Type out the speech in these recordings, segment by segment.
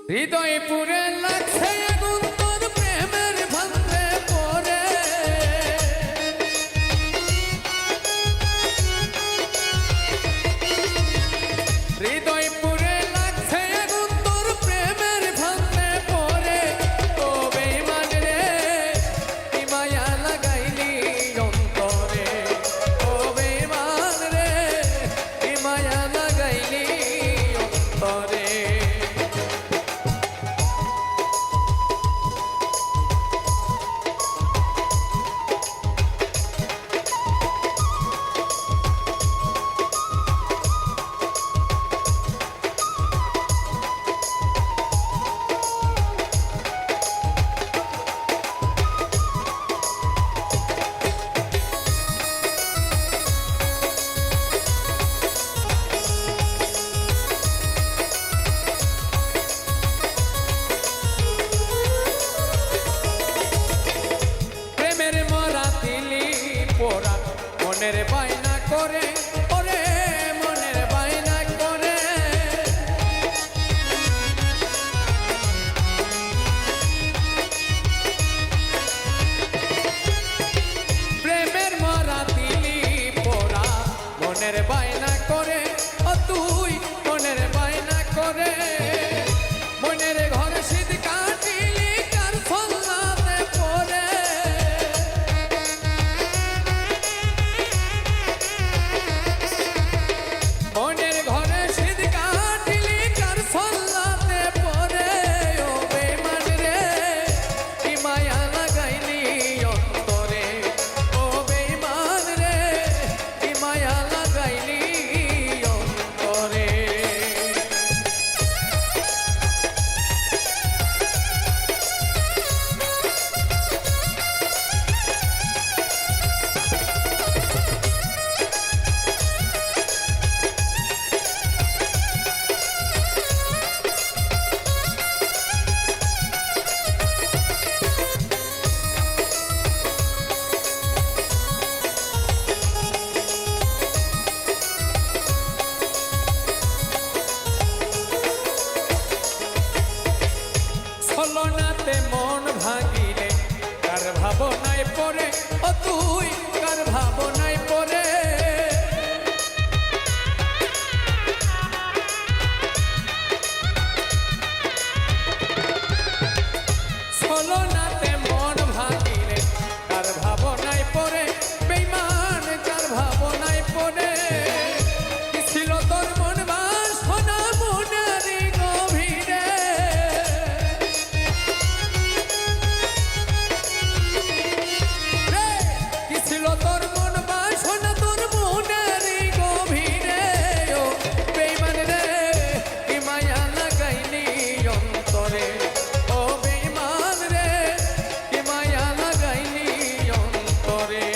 হৃদয় পুরে লাগছে আগুন তোর প্রেমের ভান্তে পড়ে হৃদয় পুরে লাগছে আগুন তোর প্রেমের ভান্তে পড়ে ও বেঈমান রে কি মায়া লাগাইলি অন্তরে ও বেঈমান রে কি মায়া লাগাইলি অন্তরে পোড়া মনের বায়না করে ওরে মনের বায়না করে প্রেমের মরা দিলি পোড়া মনের বায়না করে ও তুই মনের বায়না করে মনের ঘরে শীত কাটিলি কার ফল্লাতে পড়ে মনের ঘরে শীত কাটিলি কার ফল্লাতে পড়ে ও বেঈমান রে কি মায়া লাগাইলি অন্তরে ও বেঈমান রে কি মায়া লাগাইলি অন্তরে ছলনাতে মন ভাঙিলে কার ভাবনায় পড়ে ও তুই কার ভাবনায় পড়ে ছলনাতে মন ভাঙিলে কার ভাবনায় পড়ে বেঈমান কার ভাবনায় পড়ে কি ছিল তোর মন বাসনা মনেরই গভীরে তোর মন বাসনা তোর মনেরই গভীরে ও বেঈমান রে কি মায়া লাগাইলি অন্তরে ও বেঈমান রে কি মায়া লাগাইলি অন্তরে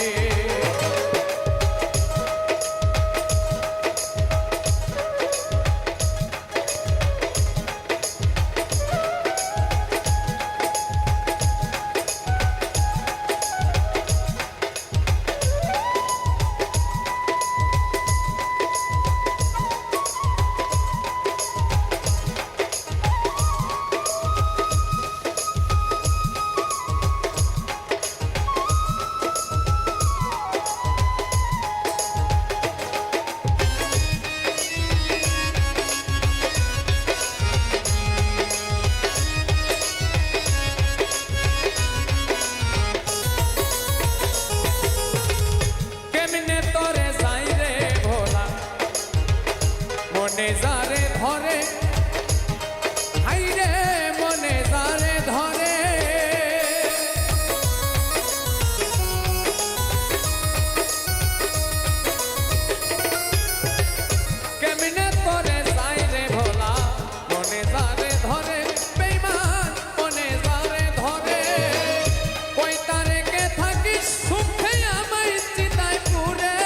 কেমনে তোরে যাই রে ভোলা মনে যারে ধরে হাই রে মনে যারে ধরে কেমনে তোরে যাই রে ভোলা মনে যারে ধরে বেঈমান মনে যারে ধরে কই তারেকে থাকিস সুখে আমায় চিতায় পুরে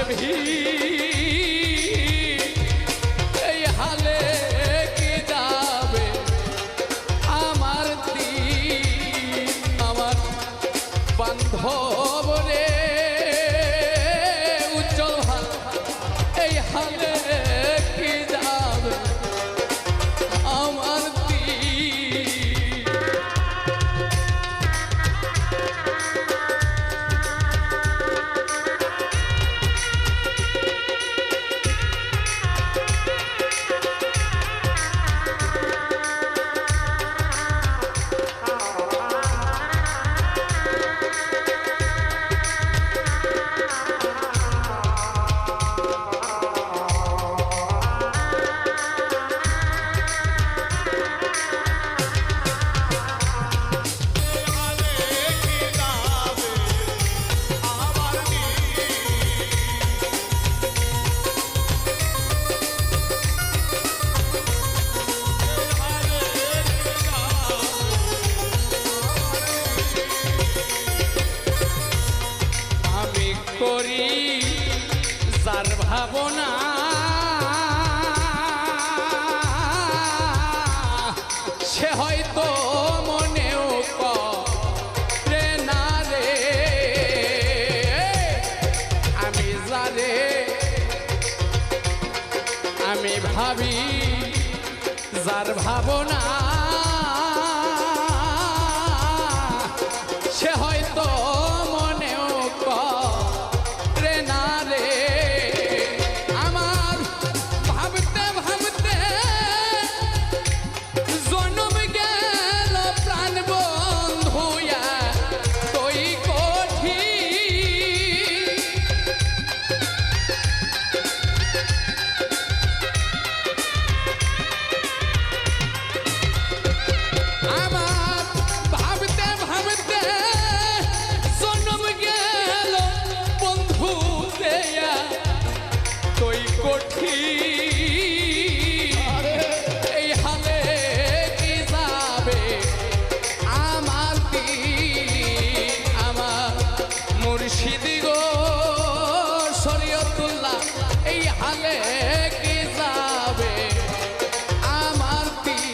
ভিড় এই হালে কি যাবে আমার দিন আমার বান্ধব রে উজ্জ্বল ভাই এই হালে কি যাবে আমার দিন করি যার ভাবনা সে হয়তো মনেও করে না রে আমি যারে আমি ভাবি যার ভাবনা সে হয়তো মনেও করে না রে আমার ভাবতে ভাবতে জন্ম গেল প্রাণ বন্ধুয়া তুই কঠিন আমার ভাবতে ভাবতে জন্ম গেল বন্ধু দেয়া তুই কঠিন এই হালে কি যাবে আমার দিন আমার মুর্শিদ গো শরীয়তুল্লাহ এই হালে কি যাবে আমার দিন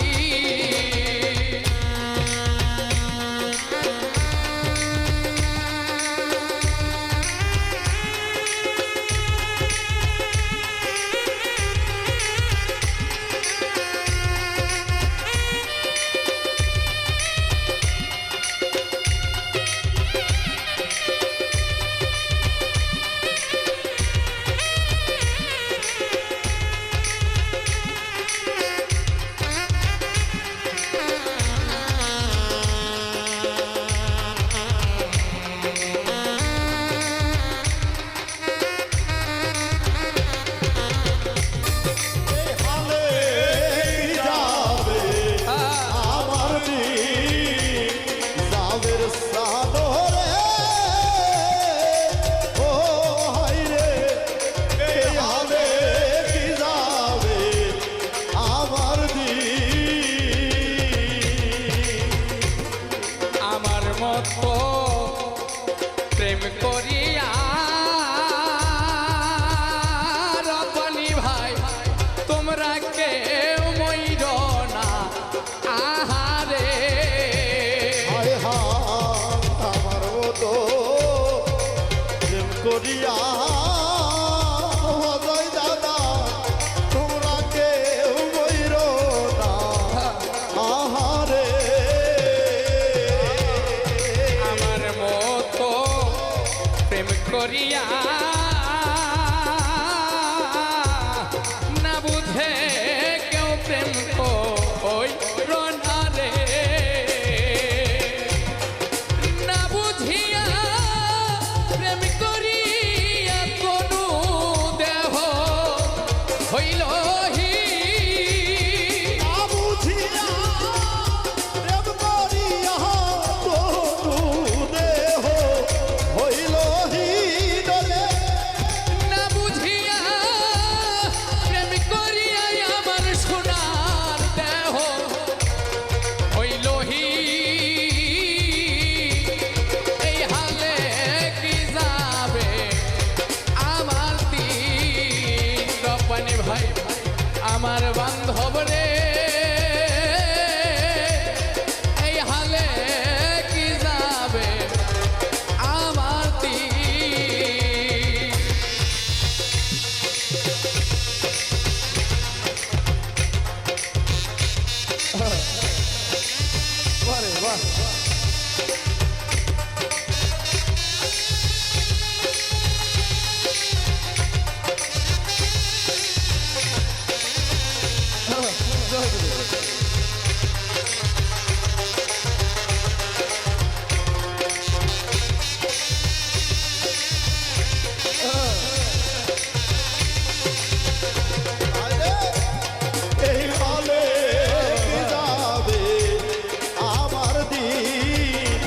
আমার মতো প্রেম করিয়া রতনী ভাই তোমরা কেউ মইর না আহারে হায় হায় আমার মতো প্রেম করিয়া অজয় দাদা তোমরা কেউ মইর না আহারে আমার মতো প্রেম করিয়া না বুঝে কেউ প্রেম কই রনারে না বুঝিয়া প্রেম করিয়া কোনো দেহ হইল না বুঝিয়া প্রেম করিয়া তনু দেহ হইল হীনরে না বুঝিয়া প্রেম করিয়া আমার সোনা বান্ধব রে এই হালে কি যাবে আমার দিন। বারে বাহ এই হালে কি যাবে আমার দিন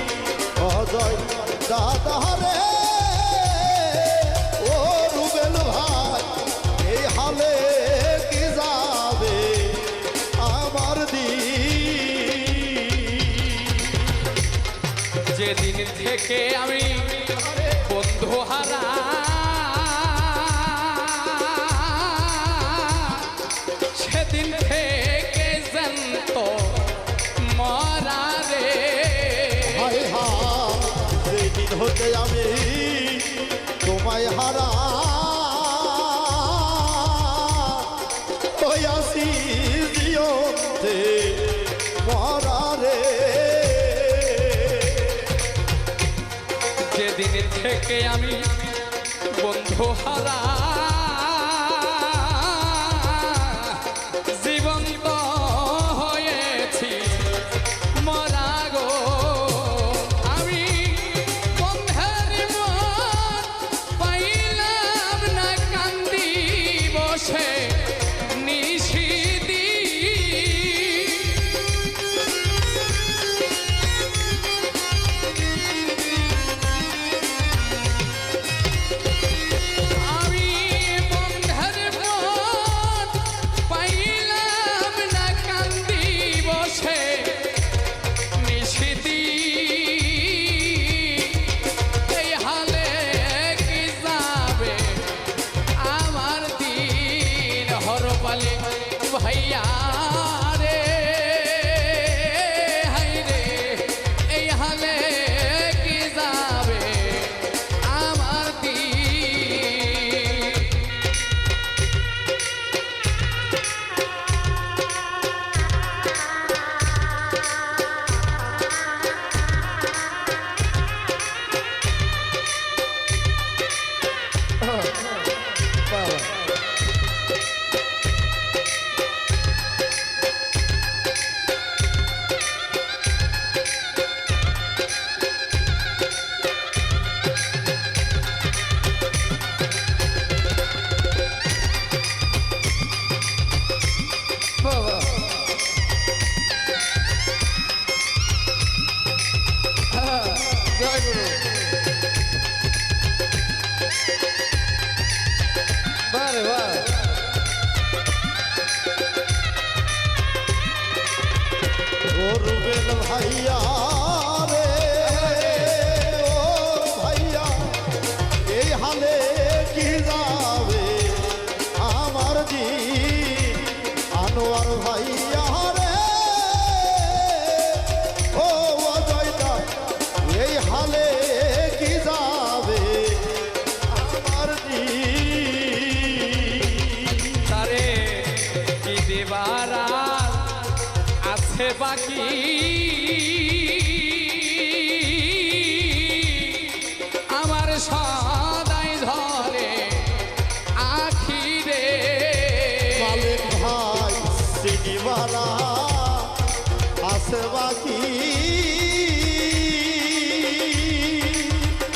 অজয় দাদা রে ও রুবেল ভাই এই হালে কি যাবে আমার দিন যেদিন থেকে আমি বন্ধু হারা সেদিন থেকে জানত মরা রে হায় হা সেদিন হতে আমি তোমায় হারা হইয়াছি জিয়তে মরা রে যেদিন থেকে আমি বন্ধু হারা জীবন্ত হয়েছি মরা গো আমি বন্ধের মন পাইলাম না কান্দি বসে নিশিদি আমি বন্ধের মন পাইলাম না কান্দি বসে নিশিদি এই হালে কি যাবে আমার দিন হরপালে ভাইয়া রে হাই রে এই হালে কি যাবে আমার দিন। বাবা জয় গুরু বারে বাহ ও রুবেল ভাইয়া রে ও ভাইয়া এই হালে কি যাবে আমার দিন আনোয়ার ভাইয়া রে ও অজয়টা এই হালে কি যাবে আমার দিন তারে কি দেবার আর আছে বাকি আমার সদাই ধরে আখি রে মালিক ভাই সিনিবালা আছে বাকি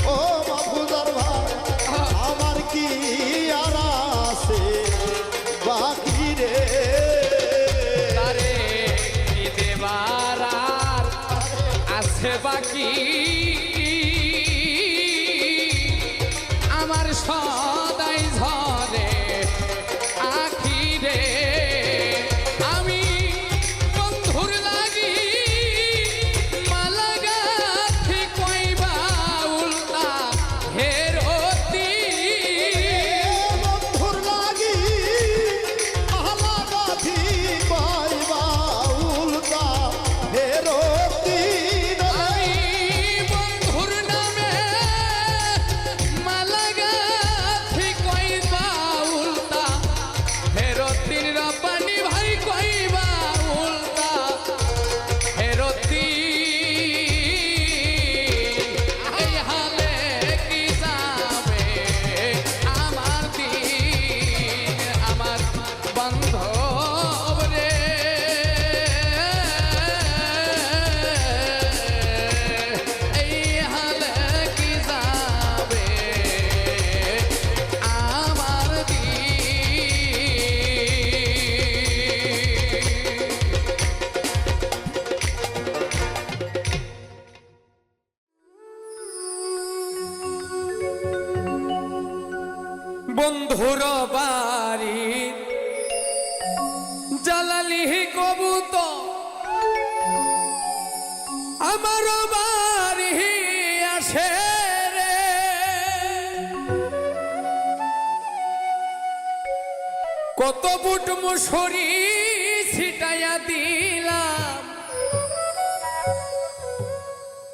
ও মাহফুজার ভাই আমার কি আর আছে বাকি রে তারে কি দেবার আর আছে বাকি আমার সদাই ঝরে আখি রে আমি বন্ধুর লাগি মালা গাথি কইবা উল্টা হেরতি বন্ধুর লাগি আহলা গাথি বন্ধুর বাড়ি জ্বালালি কবুতর আমার বাড়ি আসে রে, কত বুট মুসরি ছিটাইয়া দিলাম,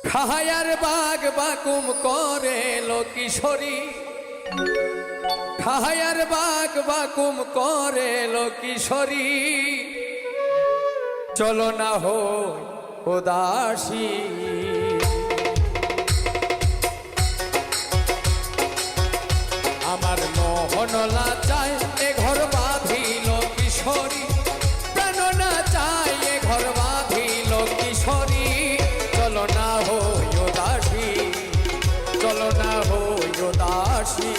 খায়ার বাগ বাকুম করে কিশোরী, খায়ার বাগ বাকুম করে কিশোরী, চলো না হো উদাসী। আমার মোহন লাচায় এ ঘর বাঁধিল কিশোরী, প্রাণ না চায় এ ঘর বাঁধিল কিশোরী, চলো না হো উদাসী, চলো না হো উদাসী।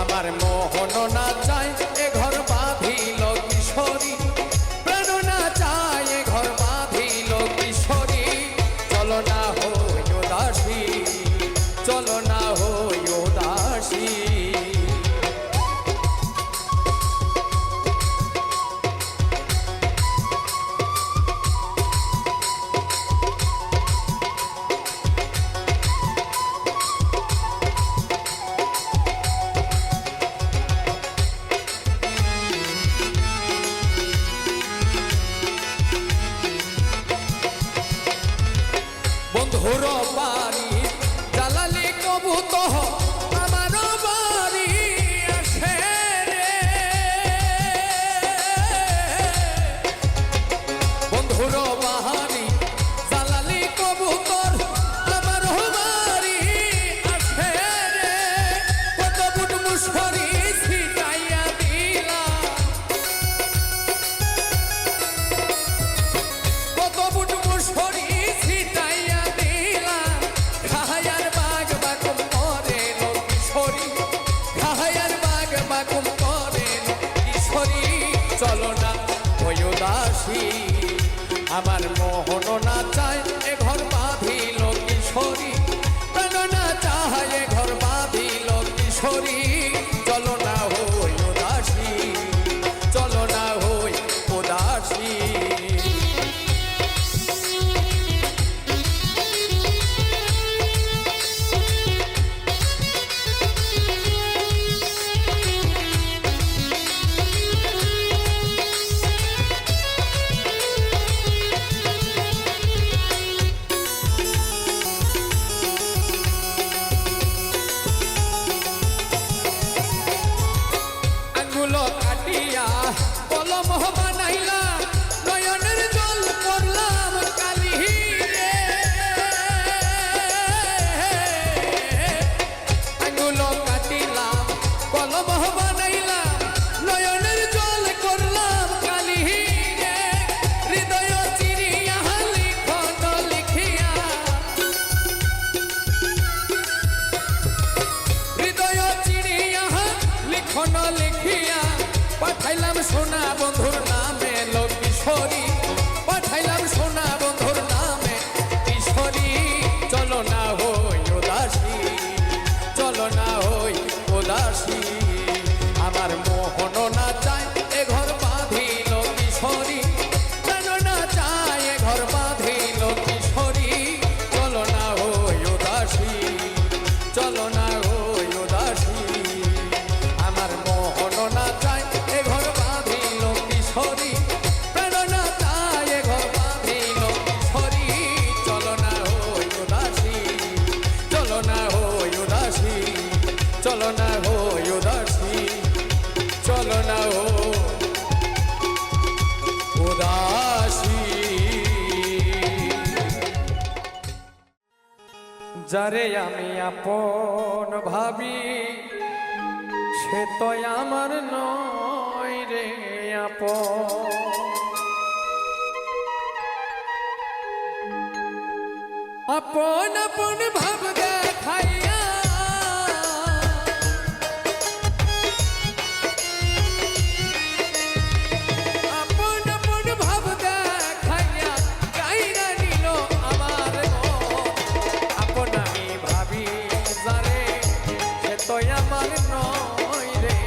আমার মোহন না চায় এ ঘর বাঁধিল কিশোরী, প্রাণ না চায় এ ঘর বাঁধিল কিশোরী, চলো না হো উদাসী, চলো না হো উদাসী। বন্ধুর বাড়ি জ্বালালি কবুতর আমার বাড়ি আসে রে, বন্ধুর বাড়ি জ্বালালি কবুতর আমার বাড়ি আসে রে, কত বুট মুসরি ছিটাইয়া দিলাম, কত বুট মুসরি ছিটাইয়া দিলাম, খায়ার বাগ বাকুম করে কিশোরী, খায়ার বাগ বাকুম করে কিশোরী, চলো না ওই উদাসী। আমার মোহন না চায় এ ঘর বাঁধিল কিশোরী, প্রাণ না চায় এ ঘর বাঁধিল কিশোরী, চলো না হই উদাসী, চলো না হই উদাসী। আঙ্গুলো কাটিয়া কলম বানাইলা, নয়নের জল করলাম কালি রে, আঙ্গুলো কাটিলাম কলম বানাইলাম, নয়নের জল করলাম কালি রে, হৃদয় চিরিয়া লিখন লিখিয়া, হৃদয় চিরিয়া লিখন লিখিয়া, পাঠাইলাম সোনা বন্ধুর নামে কিশোরী, পাঠাইলাম সোনা বন্ধুর নামে কিশোরী, চলো না হই উদাসী, চলো না হই উদাসী। আমার মোহন না চায় এ ঘর বাঁধিল কিশোরী, প্রাণ না চায় এ ঘর বাঁধিল কিশোরী, চলো না হই উদাসী, চলো না হই উদাসী। আমার মোহন না চায় এ ঘর বাঁধিল কিশোরী, প্রাণ না চায় এ ঘর বাঁধিল কিশোরী, চলো না হই উদাসী, চলো না হই উদাসী, চলো না হই উদাসী, চলো না হো উদাসী। যারে আমি আপন ভাবি সে তো আমার নয় রে আপন, আপন আপন ভাব দেখাইয়া, আপন আপন ভাব দেখাইয়া কাইরা নিল আমার মন, আপন আমি ভাবি যারে সে তো আমার নয় রে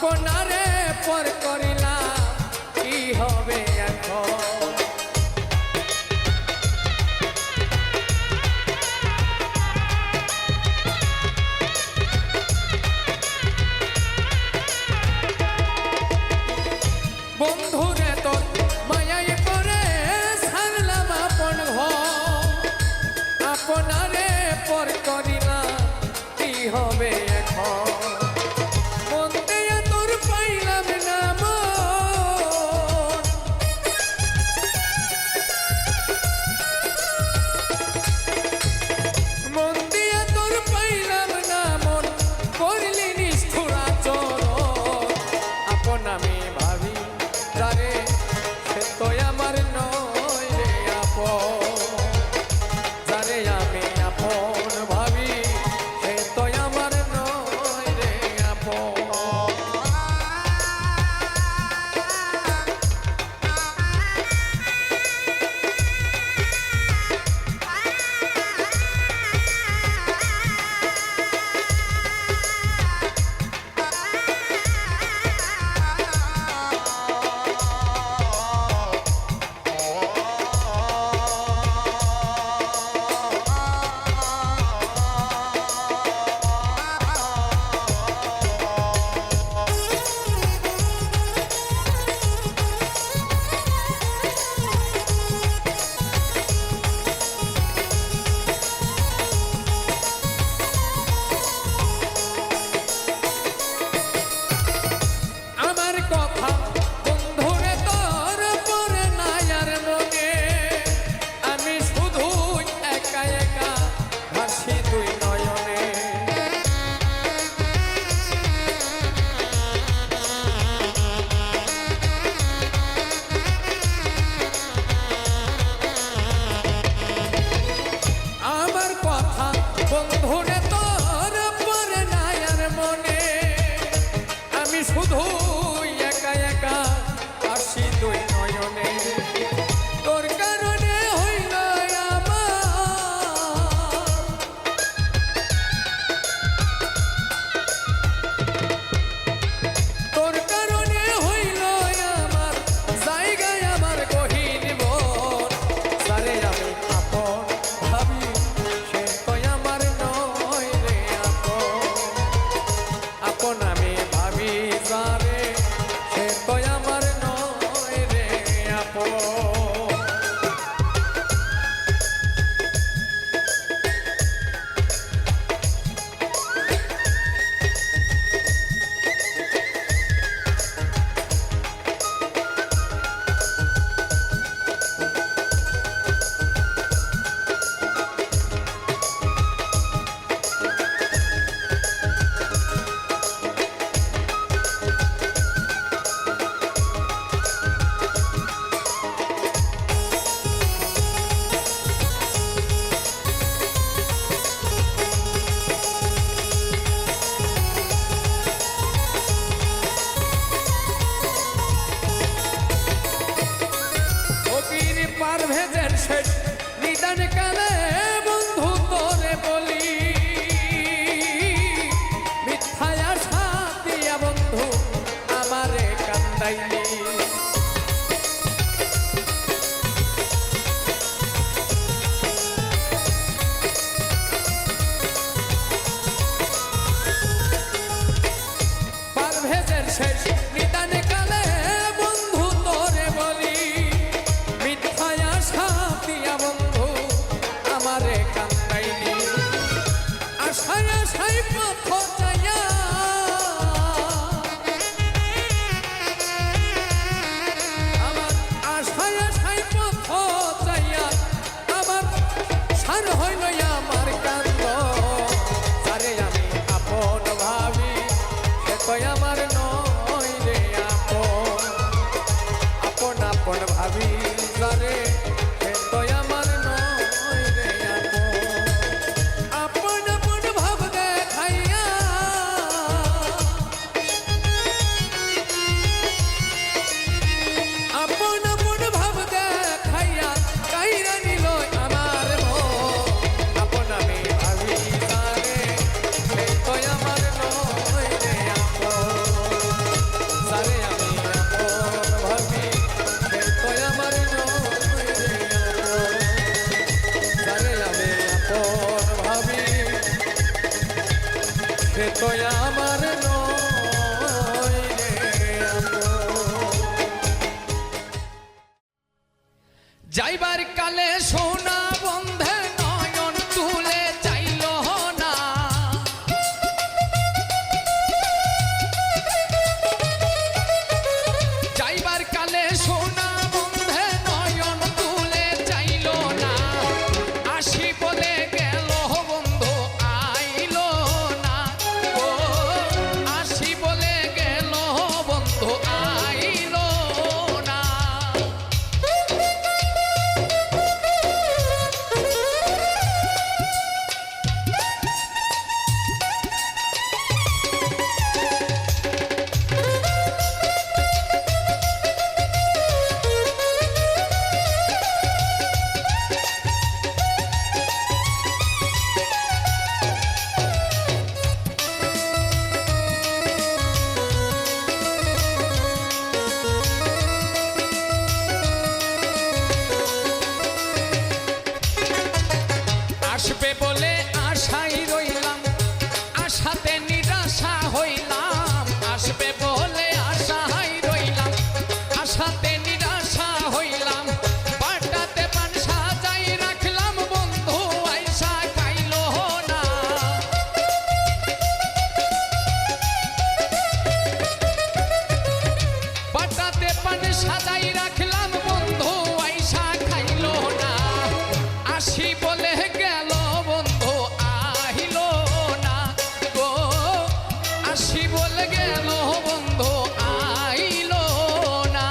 আপনারে পর করিলাম কি হবে এখন বন্ধুরে তোর মায়ায় করে ছাড়লাম আপন ঘর আপনারে পর করিলাম কি হবে এখন মন দিয়া তোর পাইলাম না মন দিয়া তোর পাইলাম না মন করলি নিষ্ঠুর আচরণ আপন আমি ভাবি যারে সে তো আমার নয় রে আপন যারে আমি আপন ভাবি সে তো আমার নয় রে আপন আমার কথা বন্ধুরে তোর পরে নাই আর মনে আমি শুধু একা একা ভাসি দুই নয়নে আমার কথা বন্ধুরে তোর পরে নাই আর মনে আমি শুধু একা একা আসি দুই নয়নে তোর কারণে হইল তোর কারণে হইল আমার জায়গায় আমার গহীন বন যারে আমি আপন ভাবি সে তো আমার নয় রে আপন আপন আমি ভাবি যারে সে তো আমার নয় রে আপন ফকির পারভেজের শেষ নিদান কালে বন্ধু তোরে বলি মিথ্যায় আশা দিয়া বন্ধু আমারে কান্দাইলি পারভেজের শেষ নিদান কালে বন্ধু তোরে বলি মিথ্যায় আশা দিয়া বন্ধু আমারে কান্দাইলি আশায় আশায় পথ যাইয়া আমার আশায় আশায় পথ যাইয়া আমার সার হইল আমার কান্দ যারে আমি আপন ভাবি সে তো আমার নয় রে যাইবার কালে সোনা বন্ধে নয়ন তুলে চাইল না। যাইবার কালে সোনা বন্ধে নয়ন তুলে চাইল না। আসি বলে গেল বন্ধু আইল না। ও আসি বলে গেল বন্ধু আইল না। আসবে বলে আশাই রইলাম, আশাতে নিরাশা হইলাম। আসবে বলে আশাই রইলাম, আশাতে নিরাশা হইলাম। পাটাতে পান সাজাই রাখলাম বন্ধু আইসা খাইল না। পাটাতে পান সাজাই রাখলাম বন্ধু আইসা খাইল না। আসি বলে গেল বন্ধু আহিল না। গো আসি বলে গেল বন্ধু আইল না।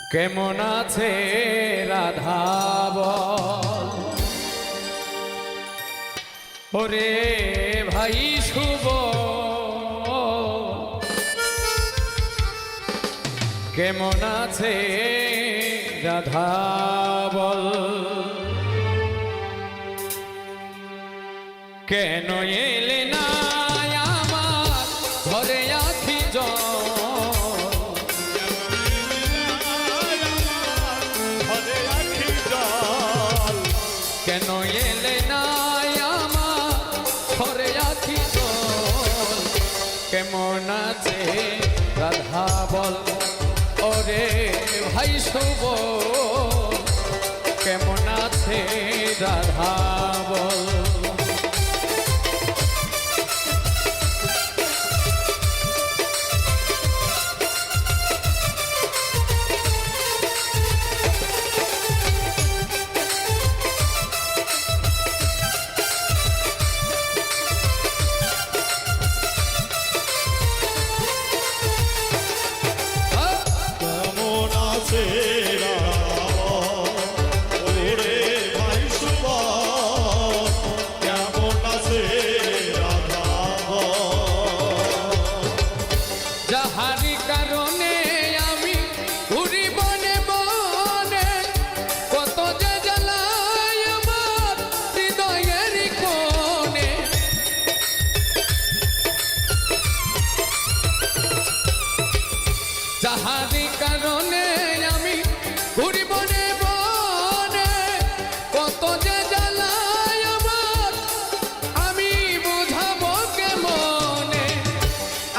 কেমন আছে রাধা বল ওরে ভাই শুভ কেমন আছে রাধা বল কেন এলে না আমার ঘরে আখি কেন এলে না আমার ঘরে আখি কেমন আছে রাধা বল ওরে ভাই শুভ কেমন আছে রাধা বল কেমন আছে ওরে ভাই শুভ কেমন আছে রাধা যাহারি কারণে আমি ঘুরি বনে বনে কত যে জ্বালাই আমার হৃদয়ের কোণে যাহারি কারণে আমি ঘুরি বনে বনে কত যে জ্বালাই আমার আমি বুঝাবো কেমনে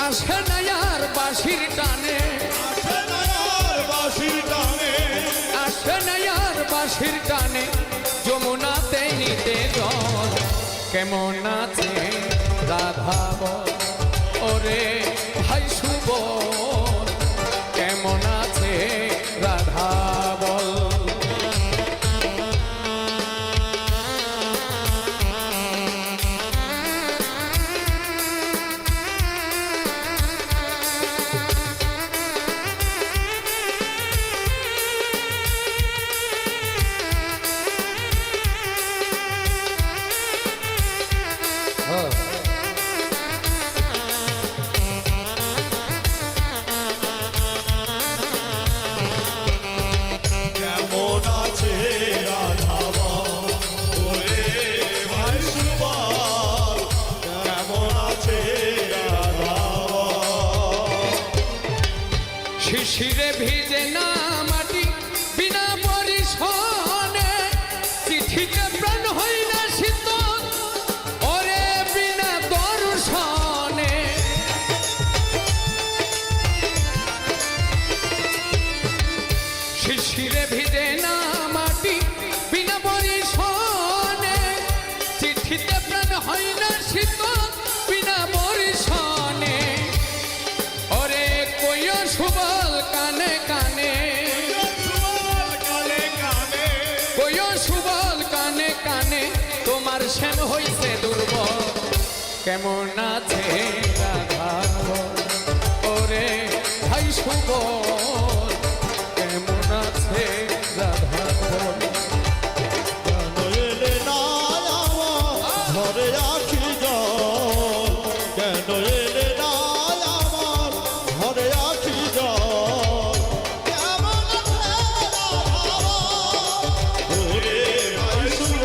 আসে না আর বাঁশির টানে আসে না আর বাঁশির টানে যমুনাতে নিতে জল কেমন আছে রাধা বল ওরে ভাই শুভ কেমন আছে রাধা বল কেমন আছে রাধা ওরে ভাই শুভ কেমন আছে রাধা শিশিরে ভিজে না মাটি বিনা পরিশনে চিঠিতে প্রাণ হয় না শীতল ওরে বিনা দর্শনে শিশিরে ভিজে না মাটি বিনা পরিশনে চিঠিতে প্রাণ হয় না শীতল বিনা পরিশনে ওরে কইও সুবল কানে কানে কইও সুবল কানে কানে তোমার শ্যাম হইছে দুর্বল কেমন আছে রাধা বল ওরে ভাই সুবল কেমন আছে রাধা বল কেন এলে না আমার ঘরে আখি জল কেন এলে না আমার ঘরে আখি জল কেমন আছে রাধা ওরে ভাই শুভ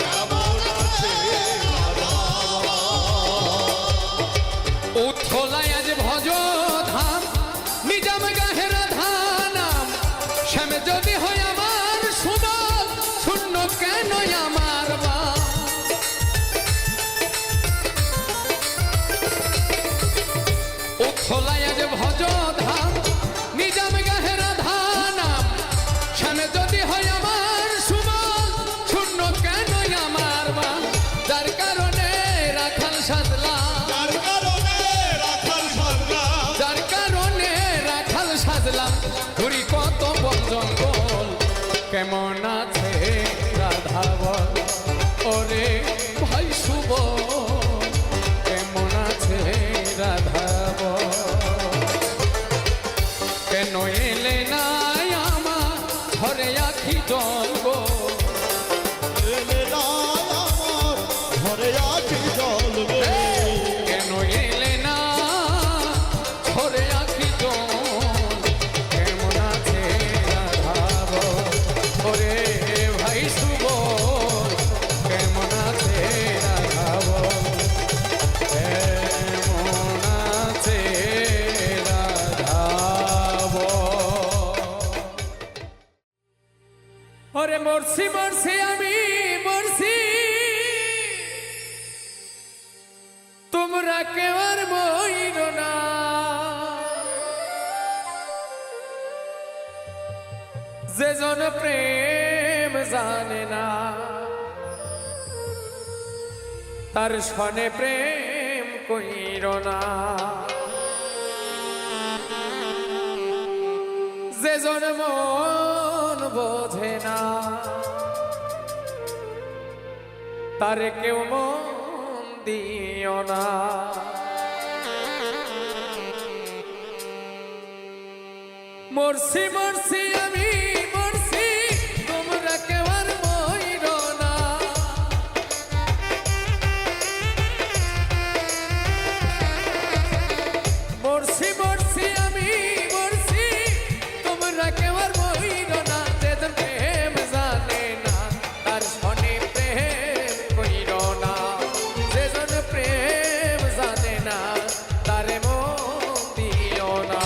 কেমন আছে রাধা উথলায় আজ ভজ ধাম নিজ মরছি মরছি আমি মরছি, তোমরা কেউ আর মইর না। যে জন প্রেম জানে না তার সনে প্রেম কইর না। যে জন মন বোঝে না তার কেউ মন দিও না। মরছি মরছি আমি মরছি, তোমরা কেউ আর মইর না। মরছি মরছি আমি মরছি, তোমরা কেউ আর মইর না। যে জন প্রেম জানে না তার সনে প্রেম কইর না। যে জন প্রেম জানে না তারে মন দিও না।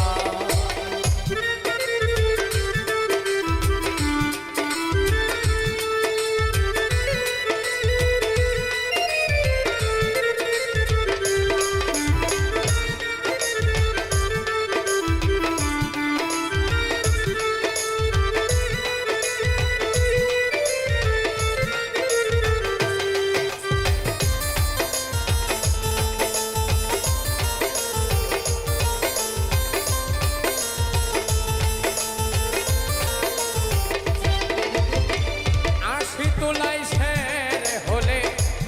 তোলাই শের হলে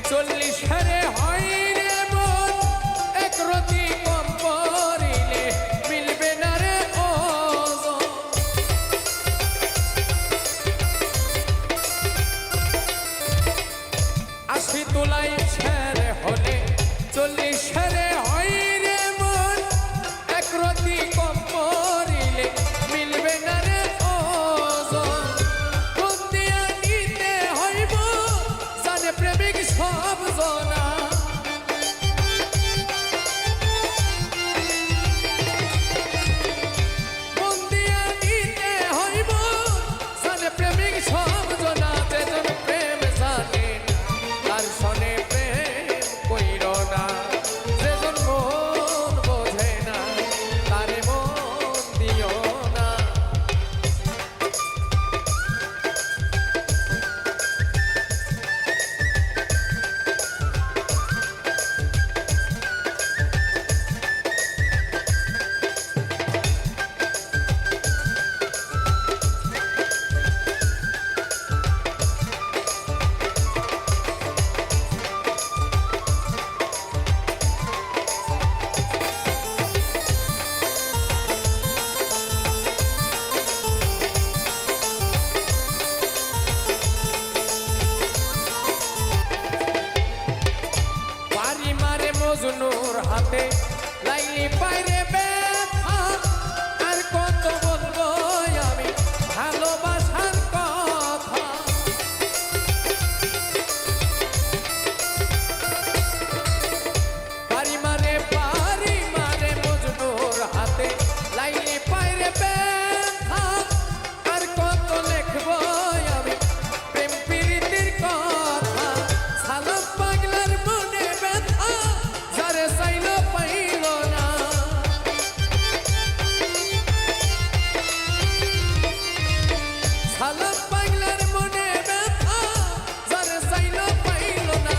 40 শেরে হয় রে মন, এক রতি কম পড়িলে মিলবে না রে ওজন। 80 তোলাই শের হলে 40 শেরে হয় রে মন, এক রতি কম পড়িলে মিলবে না রে ওজন। প্রেমিক সব জনা মন দিয়া নিতে হইব, জানে প্রেমিক সব জনা। যে জন প্রেম জানে না তার সনে প্রেম কইর না। যে জন মন বোঝে না তারে মন দিও না। মজনুর হাতে লাইলি পাইরে ব্যথা, আর কত বলবো আমি ভালোবাসার কথা। পারি মারে মজনুর হাতে লাইলি পাইরে ব্যথা, আর কত লিখবো আমি প্রেম প্রীতির কথা। সালাম পাগলার মনে ব্যথা, যারে চাইল পাইল না। সালাম পাগলার মনে ব্যথা, যারে চাইল পাইল না।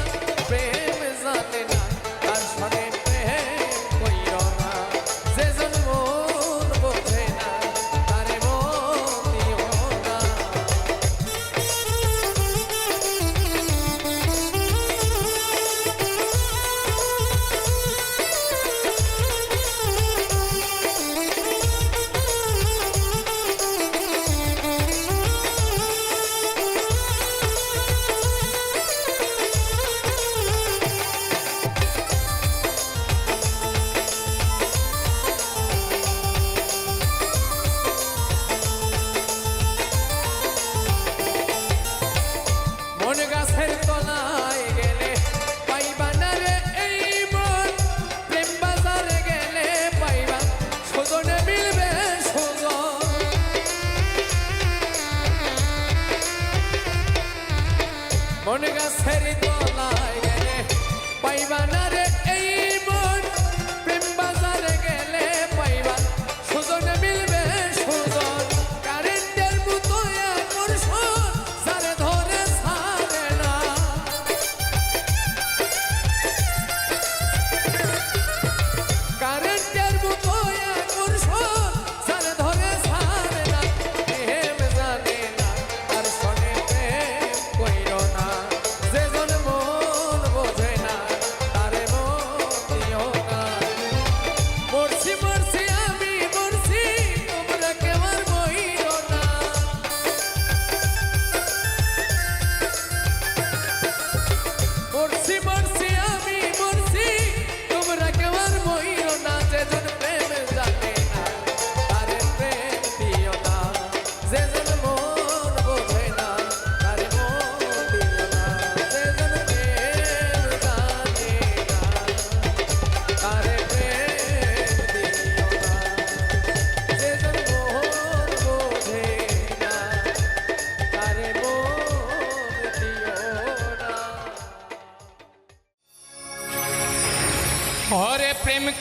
প্রেম জানে না তার সনে প্রেম কইর না। যে জন মন বোঝে না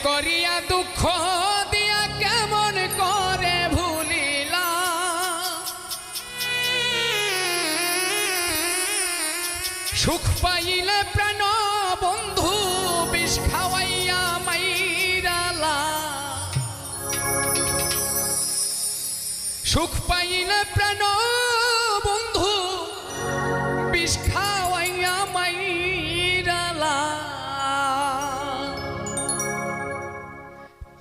করিয়া দুঃখ দিয়া কেমন করে ভুলিলা সুখ পাইলে প্রাণ বন্ধু বিষ খাওয়াইয়া মাইরালা সুখ পাইলে প্রাণ বন্ধু বিষ খাওয়াইয়া মাইরালা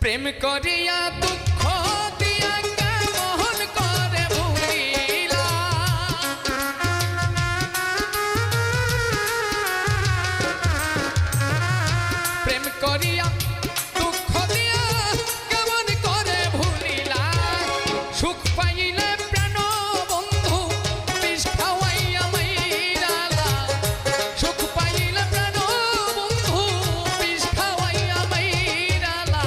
প্রেম করিয়া দুঃখ দিয়া কেমন করে ভুলিলা প্রেম করিয়া দুঃখ দিয়া কেমন করে ভুলিলা সুখ পাইলে প্রাণ বন্ধু বিষ খাওয়াইয়া মাইরালা সুখ পাইলে প্রাণ বন্ধু বিষ খাওয়াইয়া মাইরালা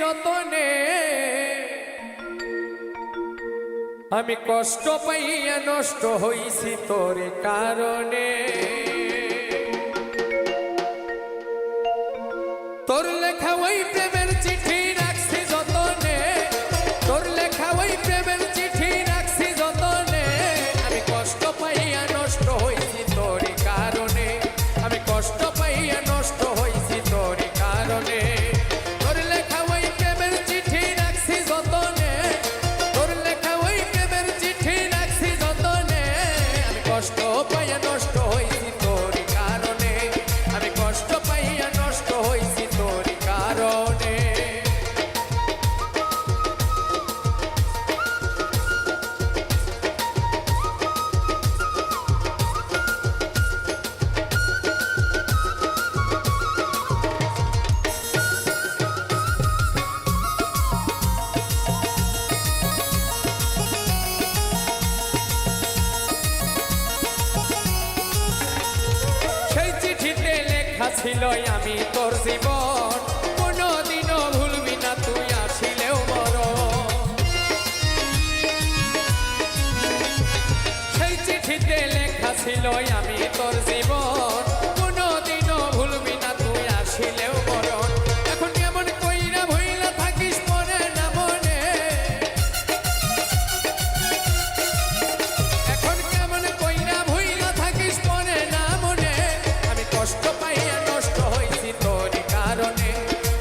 যতনে আমি কষ্ট পাইয়া নষ্ট হইছি তোর কারণে তোর লেখা ওই প্রেমের চিঠি রাখছি যতনে তোর লেখা ওই প্রেমের চিঠি রাখছি যতনে আমি কষ্ট পাইয়া নষ্ট হইছি তোর কারণে আমি কষ্ট পাইয়া নষ্ট হইছি তোর কারণে তোর লেখা ওই প্রেমের চিঠি রাখছি যতনে তোর লেখা ওই প্রেমের চিঠি রাখছি যতনে আমি কষ্ট পাইয়া নষ্ট হইছি তোর কারণে আমি কষ্ট পাইয়া নষ্ট হইছি তোর কারণে সেই চিঠিতে লেখা ছিল আমি তোর জীবন কোনোদিনও ভুলবি না তুই আসিলেও মরণ সেই চিঠিতে লেখা ছিল আমি তোর জীবন কোনোদিনও ভুলবি না তুই আসিলেও মরণ এখন কেমন কইরা ভইলা থাকিস মনে না মনে এখন কেমন কইরা ভইলা থাকিস মনে না মনে আমি কষ্ট পাইয়া নষ্ট হইছি তোর কারণে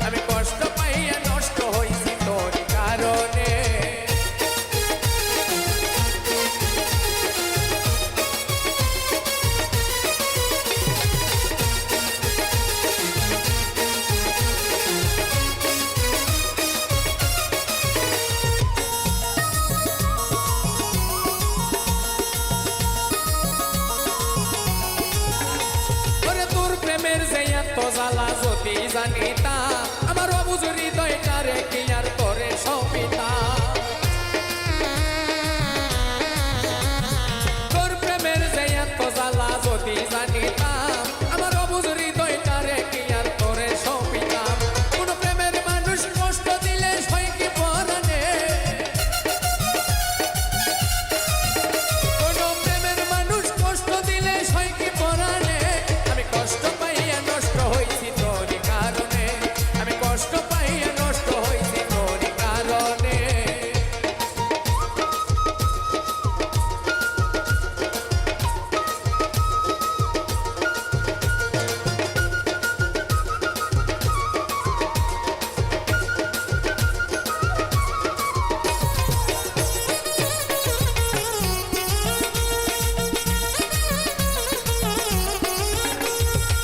আমি কষ্ট পাইয়া নষ্ট হইছি তোর কারণে ওরে তোর প্রেমের যে এত জ্বালা যদি জানিতা আমার অবুঝ হৃদয়টারে কি আর তোরে সপিতা তোর প্রেমের যে এত জ্বালা যদি জানিতা আমার অবুঝ হৃদয়টারে কি আর তোরে সপিতা কোন প্রেমের মানুষ কষ্ট দিলে সই কি পরানে কোন প্রেমের মানুষ কষ্ট দিলে সই কি পরানে আমি কষ্ট পাইয়া নষ্ট হইছি তোর কারণে আমি কষ্ট পাইয়া নষ্ট হইছি তোর কারণে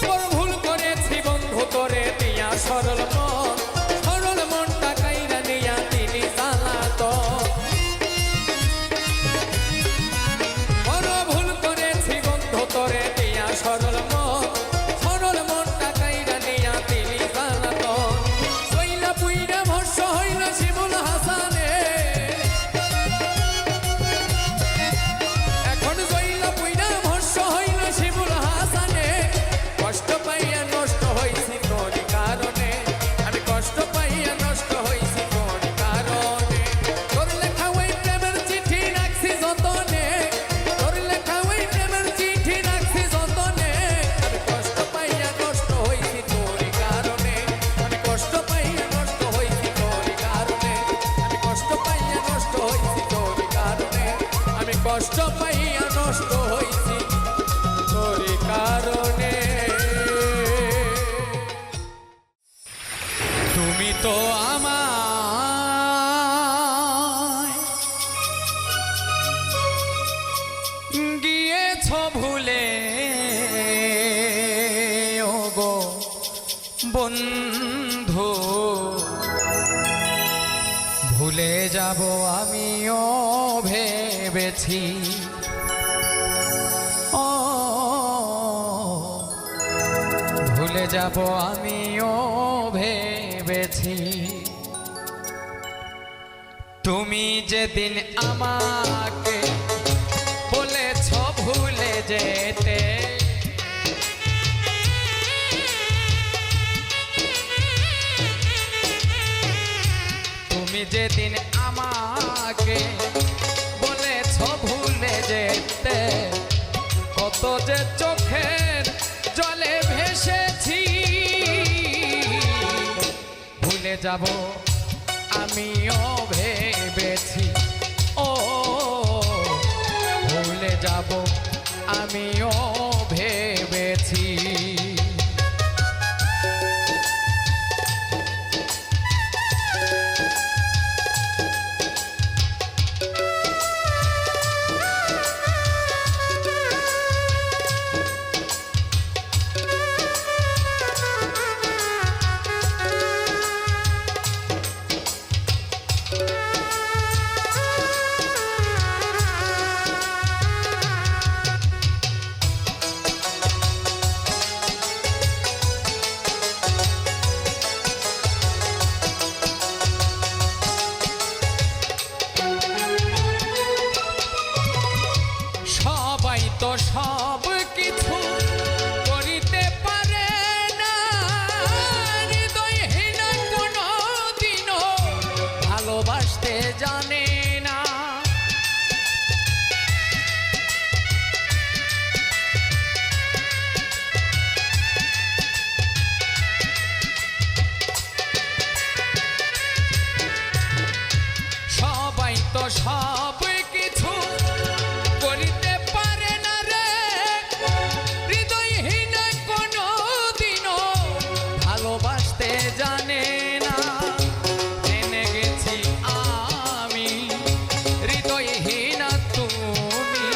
বড় ভুল করেছি বন্ধু তোরে দিয়া সরল মনটা কাইরা নিয়া তিনি জানাত বড় ভুল করেছি বন্ধু তোরে দিয়া সরল মনটা কাইরা নিয়া তিনি জানাত সইলা পুইরা ভস্য হইল শিমুল হাসানে এখন জইলা পুইরা ভস্য হইল শিমুল হাসানে কষ্ট পাইয়া নষ্ট হইছি তোর কারণে আমি কষ্ট পাইয়া নষ্ট হইছি তোর কারণে তোর লেখা ওই প্রেমের চিঠি রাখছি যতনে তোর লেখা ওই প্রেমের চিঠি রাখছি যতনে আমি কষ্ট পাইয়া নষ্ট হইছি তোর কারণে আমি কষ্ট পাইয়া নষ্ট হইছি তোর কারণে আমি কষ্ট পাইয়া নষ্ট হইছি তোর কারণে আমি কষ্ট পাইয়া নষ্ট হইছি তোর কারণে তুমি তো আমায় গিয়েছ ভুলে ওগো বন্ধু ভুলে যাব আমিও ভেবেছি ও ভুলে যাব আমিও ভেবেছি তুমি যেদিন আমাকে বলেছ ভুলে যেতে তুমি যেদিন আমাকে বলেছ ভুলে যেতে, কত যে চোখের জলে ভেসেছি। ভুলে যাব আমিও ভেবেছি, ও ভুলে যাব আমিও ভেবেছি। সবাই তো সব কিছু করিতে পারে না, হৃদয়হীন কোনো দিনও ভালোবাসতে জানে না। সবাই তো সব কিছু করিতে পারে না রে, হৃদয়হীন কোনো দিনও ভালোবাসতে জানে না। জেনে গেছি আমি হৃদয়হীন তুমি,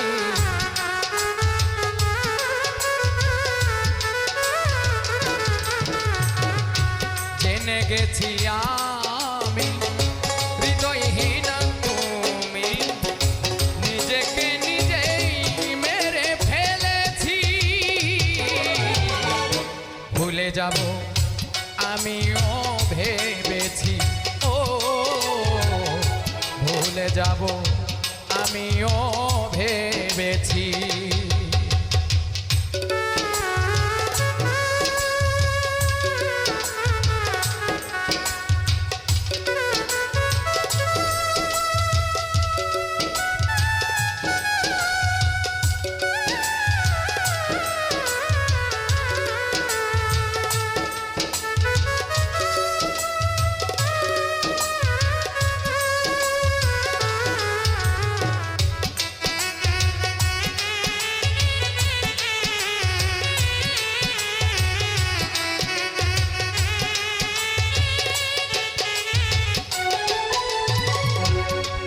জেনে গেছি আমি হৃদয়হীন তুমি, নিজেকে নিজেই মেরে ফেলেছি। ভুলে যাব আমিও ভেবেছি, ও ভুলে যাব আমিও ভেবেছি।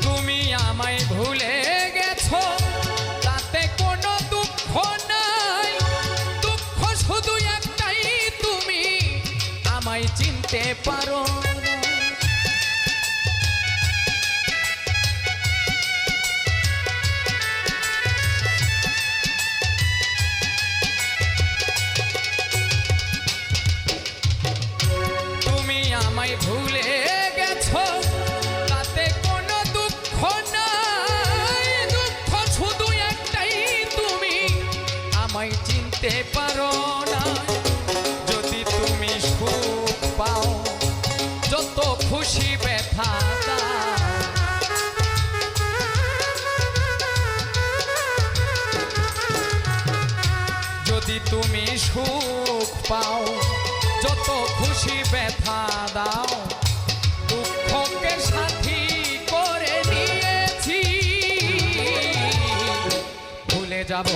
তুমি আমায় ভুলে গেছো, তাতে কোনো দুঃখ নাই, দুঃখ শুধু একটাই, তুমি আমায় চিনতে পারো না। তুমি আমায় ভুলে গেছো, তাতে কোনো দুঃখ নাই, দুঃখ শুধু একটাই, তুমি আমায় চিনতে পারো না। যদি তুমি সুখ পাও, যত খুশি ব্যথা দাও, যদি তুমি সুখ পাও, যত খুশি ব্যথা দাও, দুঃখকে সাথী করে নিয়েছি। ভুলে যাব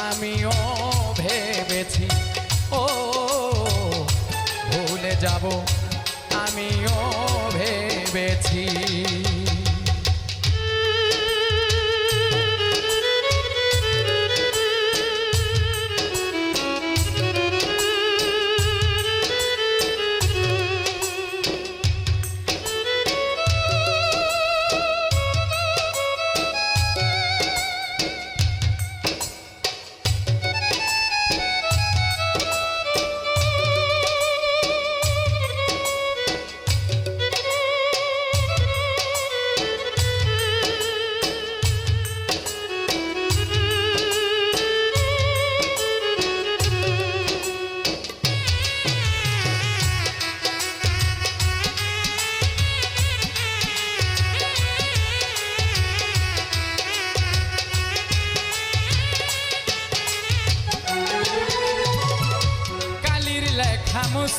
আমিও ভেবেছি, ও ভুলে যাব আমিও ভেবেছি।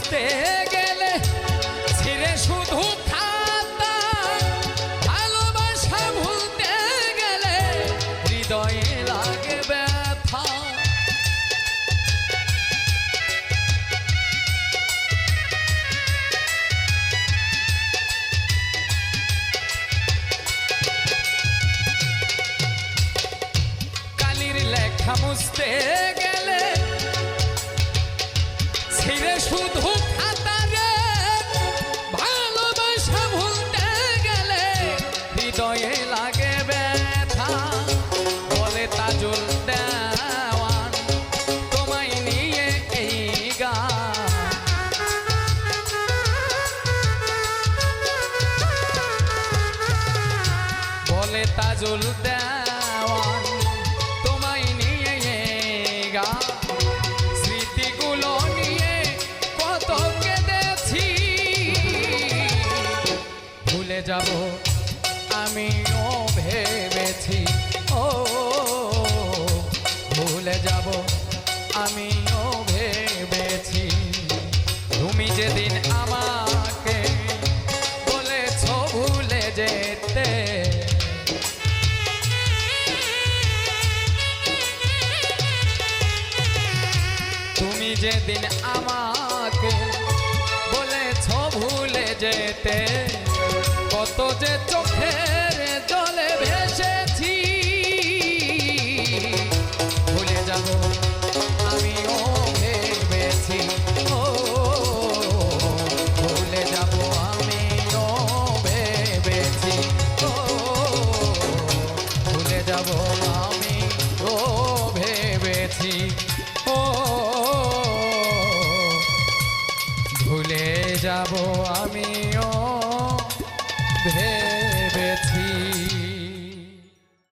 মুছতে গেলে ছিঁড়ে শুধু খাতা, ভালোবাসা ভুলতে গেলে হৃদয়ে লাগে ব্যথা। কালির লেখা মুছতে গেলে ছিঁড়ে শুধু খাতা রে, ভালোবাসা ভুলতে গেলে হৃদয়ে লাগে ব্যথা। বলে তাজুল দেওয়ান তোমায় নিয়ে এই গান, বলে তাজুল দেওয়ান তোমায় নিয়ে এই গান। স্মৃতিগুলো নিয়ে কত কেঁদেছি, ভুলে যাব আমিও ভেবেছি। ও ভুলে যাব আমিও ভেবেছি। তুমি যেদিন আমাকে বলেছ ভুলে যেতে, তুমি যেদিন আমাকে বলেছ ভুলে যেতে, কত যে চোখের জলে ভেসেছি। ভুলে যাব আমিও ভেবেছি। ও ভুলে যাব আমিও ভেবেছি। ও ভুলে যাব আমিও ভেবেছি। ও ভুলে যাব আমিও ভেবেছি।